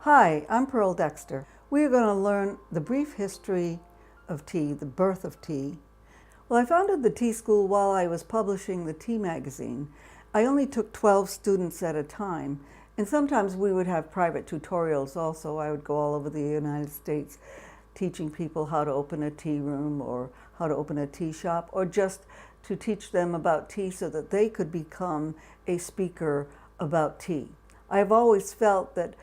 Hi, I'm Pearl Dexter. We are going to learn the brief history of tea, the birth of tea. Well, I founded the tea school while I was publishing the tea magazine. I only took 12 students at a time, and sometimes we would have private tutorials also. I would go all over the United States teaching people how to open a tea room or how to open a tea shop, or just to teach them about tea so that they could become a speaker about tea. I've always felt that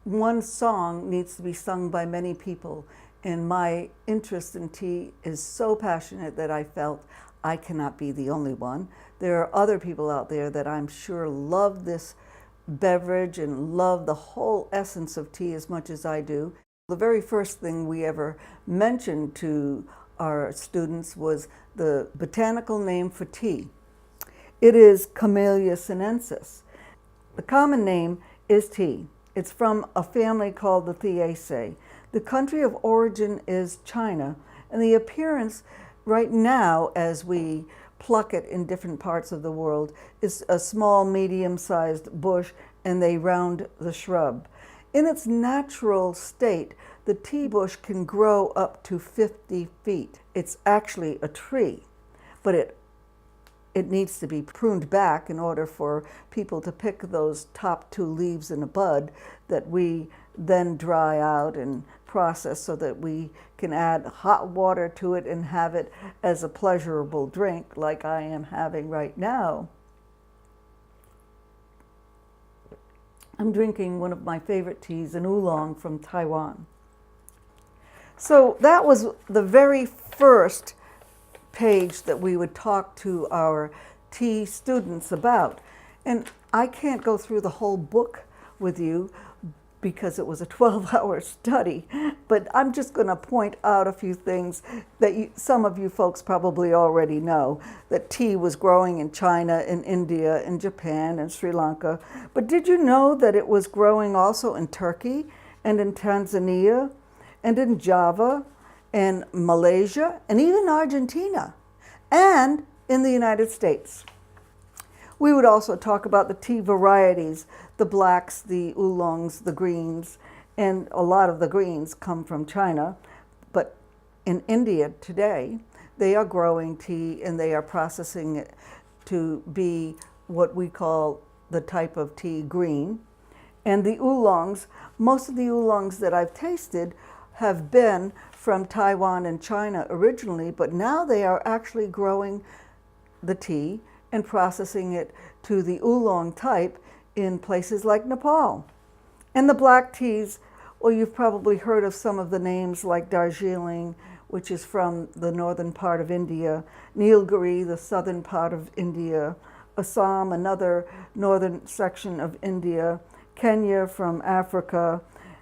one song needs to be sung by many people, and my interest in tea is so passionate that I felt I cannot be the only one. There are other people out there that I'm sure love this beverage and love the whole essence of tea as much as I do. The very first thing we ever mentioned to our students was the botanical name for tea. It is Camellia sinensis. The common name is tea. It's from a family called the Theaceae. The country of origin is China, and the appearance right now, as we pluck it in different parts of the world, is a small, medium-sized bush, and they round the shrub. In its natural state, the tea bush can grow up to 50 feet. It's actually a tree, but it needs to be pruned back in order for people to pick those top two leaves in a bud that we then dry out and process so that we can add hot water to it and have it as a pleasurable drink like I am having right now. I'm drinking one of my favorite teas, an Oolong from Taiwan. So that was the very first page that we would talk to our tea students about. And I can't go through the whole book with you because it was a 12-hour study, but I'm just going to point out a few things that some of you folks probably already know, that tea was growing in China, in India, in Japan, and Sri Lanka. But did you know that it was growing also in Turkey and in Tanzania and in Java and Malaysia, and even Argentina, and in the United States? We would also talk about the tea varieties, the blacks, the oolongs, the greens, and a lot of the greens come from China. But in India today, they are growing tea and they are processing it to be what we call the type of tea green. And the oolongs, most of the oolongs that I've tasted have been from Taiwan and China originally, but now they are actually growing the tea and processing it to the oolong type in places like Nepal. And the black teas, well, you've probably heard of some of the names like Darjeeling, which is from the northern part of India, Nilgiri, the southern part of India, Assam, another northern section of India, Kenya from Africa,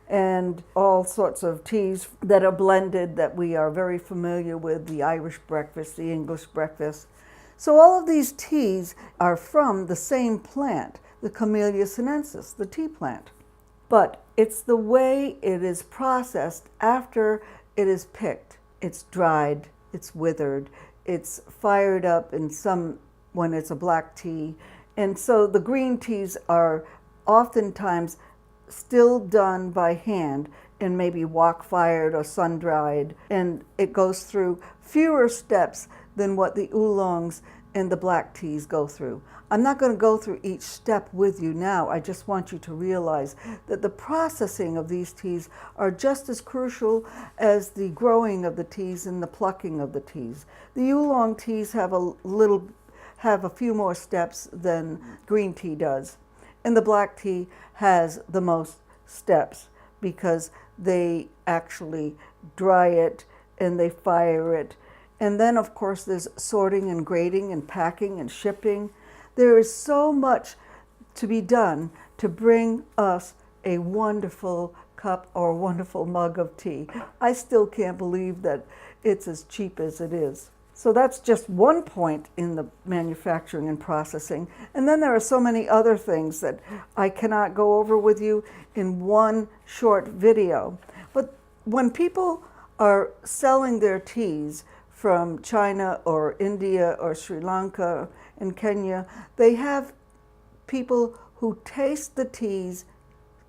and all sorts of teas that are blended that we are very familiar with, the Irish breakfast, the English breakfast. So all of these teas are from the same plant, the Camellia sinensis, the tea plant. But it's the way it is processed after it is picked. It's dried, it's withered, it's fired up in some, when it's a black tea. And so the green teas are oftentimes still done by hand and maybe wok fired or sun dried, and it goes through fewer steps than what the oolongs and the black teas go through. I'm not going to go through each step with you now. I just want you to realize that the processing of these teas are just as crucial as the growing of the teas and the plucking of the teas. The oolong teas have a few more steps than green tea does. And the black tea has the most steps because they actually dry it and they fire it. And then, of course, there's sorting and grading and packing and shipping. There is so much to be done to bring us a wonderful cup or a wonderful mug of tea. I still can't believe that it's as cheap as it is. So that's just one point in the manufacturing and processing. And then there are so many other things that I cannot go over with you in one short video. But when people are selling their teas from China or India or Sri Lanka and Kenya, they have people who taste the teas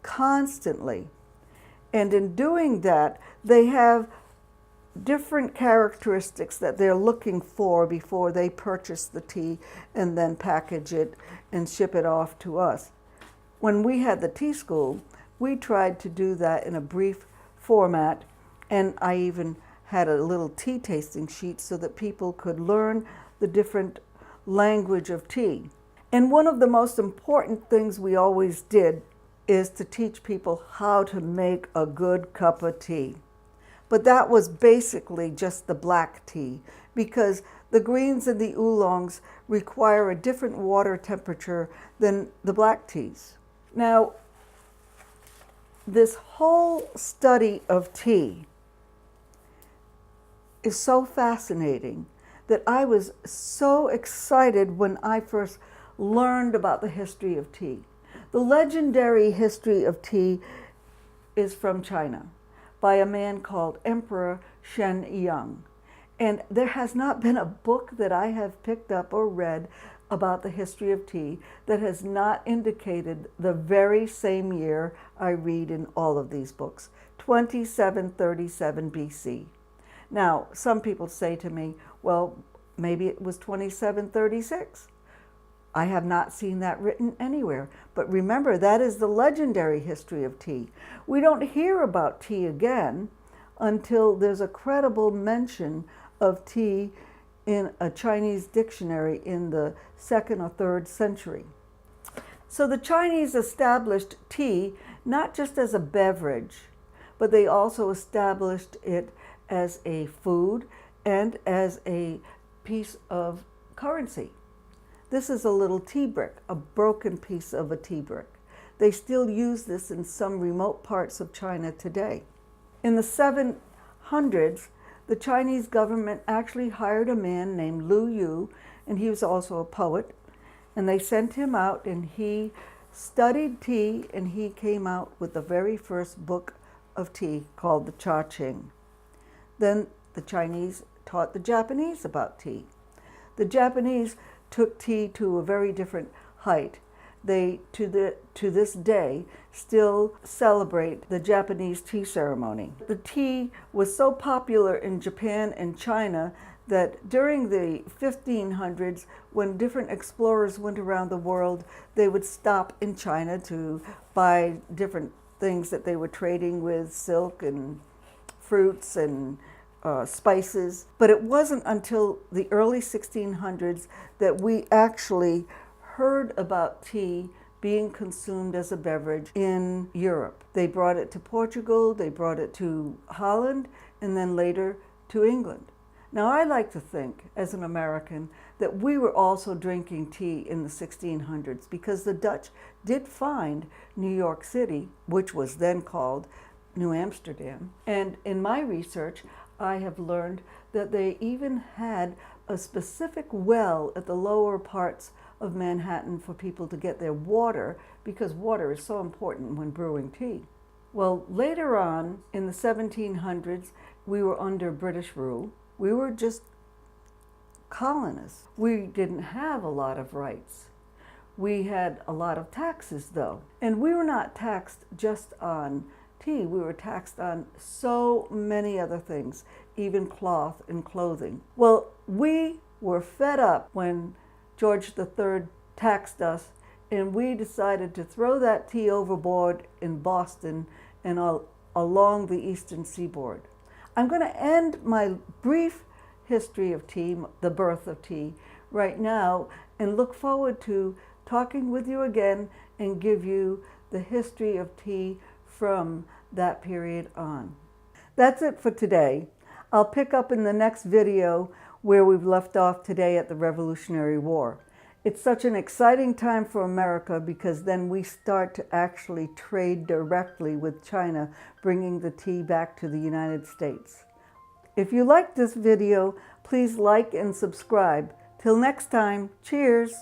constantly. And in doing that, they have different characteristics that they're looking for before they purchase the tea and then package it and ship it off to us. When we had the tea school, we tried to do that in a brief format, and I even had a little tea tasting sheet so that people could learn the different language of tea. And one of the most important things we always did is to teach people how to make a good cup of tea. But that was basically just the black tea, because the greens and the oolongs require a different water temperature than the black teas. Now, this whole study of tea is so fascinating that I was so excited when I first learned about the history of tea. The legendary history of tea is from China by a man called Emperor Shen Yang. And there has not been a book that I have picked up or read about the history of tea that has not indicated the very same year I read in all of these books, 2737 BC. Now, some people say to me, well, maybe it was 2736. I have not seen that written anywhere. But remember, that is the legendary history of tea. We don't hear about tea again until there's a credible mention of tea in a Chinese dictionary in the 2nd or 3rd century. So the Chinese established tea not just as a beverage, but they also established it as a food and as a piece of currency. This is a little tea brick, a broken piece of a tea brick. They still use this in some remote parts of China today. In the 700s, the Chinese government actually hired a man named Lu Yu, and he was also a poet, and they sent him out and he studied tea, and he came out with the very first book of tea called the Cha Ching. Then the Chinese taught the Japanese about tea. The Japanese took tea to a very different height. They, to this day, still celebrate the Japanese tea ceremony. The tea was so popular in Japan and China that during the 1500s, when different explorers went around the world, they would stop in China to buy different things that they were trading with, silk and fruits and spices. But it wasn't until the early 1600s that we actually heard about tea being consumed as a beverage in Europe. They brought it to Portugal, they brought it to Holland, and then later to England. Now, I like to think, as an American, that we were also drinking tea in the 1600s because the Dutch did find New York City, which was then called New Amsterdam. And in my research, I have learned that they even had a specific well at the lower parts of Manhattan for people to get their water, because water is so important when brewing tea. Well, later on in the 1700s, we were under British rule. We were just colonists. We didn't have a lot of rights. We had a lot of taxes, though. And we were not taxed just on tea. We were taxed on so many other things, even cloth and clothing. Well, we were fed up when George III taxed us, and we decided to throw that tea overboard in Boston and along the eastern seaboard. I'm going to end my brief history of tea, the birth of tea, right now, and look forward to talking with you again and give you the history of tea from that period on. That's it for today. I'll pick up in the next video where we've left off today at the Revolutionary War. It's such an exciting time for America because then we start to actually trade directly with China, bringing the tea back to the United States. If you liked this video, please like and subscribe. Till next time, cheers!